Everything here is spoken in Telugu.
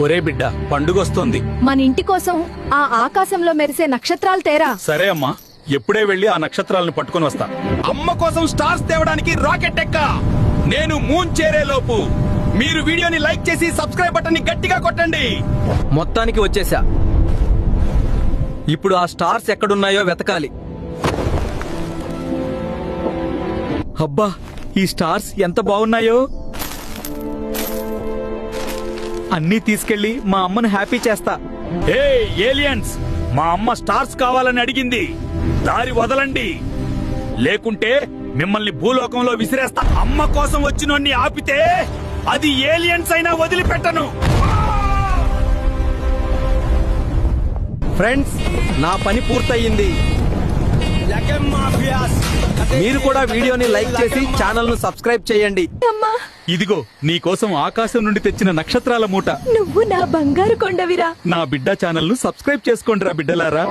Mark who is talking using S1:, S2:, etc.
S1: ఒరే బిడ్డ, పండుగొస్తోంది.
S2: మన ఇంటి కోసం ఆ ఆకాశంలో మెరిసే నక్షత్రాలు తేరా.
S1: సరే అమ్మా, ఎప్పుడే వెళ్లి ఆ నక్షత్రాలను పట్టుకొని వస్తా. అమ్మ కోసం స్టార్స్ తేవడానికి రాకెట్ ఎక్క. నేను మూన్ చేరే లోపు మీరు వీడియోని లైక్ చేసి సబ్స్క్రైబ్ బటన్ ని గట్టిగా కొట్టండి.
S3: మొత్తానికి వచ్చేసా. ఇప్పుడు ఆ స్టార్స్ ఎక్కడున్నాయో వెతకాలి. అబ్బా, ఈ స్టార్స్ ఎంత బాగున్నాయో. అన్నీ తీసుకెళ్లి మా అమ్మను హ్యాపీ చేస్తా.
S1: హే ఏలియన్స్, మా అమ్మ స్టార్స్ కావాలని అడిగింది. దారి వదలండి, లేకుంటే మిమ్మల్ని భూలోకంలో విసిరేస్తా. అమ్మ కోసం వచ్చినోన్ని ఆపితే అది ఏలియన్స్ అయినా వదిలిపెట్టను.
S3: ఫ్రెండ్స్, నా పని పూర్తయింది. మీరు కూడా వీడియోని లైక్ చేసి ఛానల్ ను సబ్స్క్రైబ్ చేయండి.
S2: అమ్మా,
S1: ఇదిగో నీకోసం ఆకాశం నుండి తెచ్చిన నక్షత్రాల మూట.
S2: నువ్వు నా బంగారు కొండవిరా.
S1: నా బిడ్డ ఛానల్ ను సబ్స్క్రైబ్ చేసుకోండిరా బిడ్డలారా.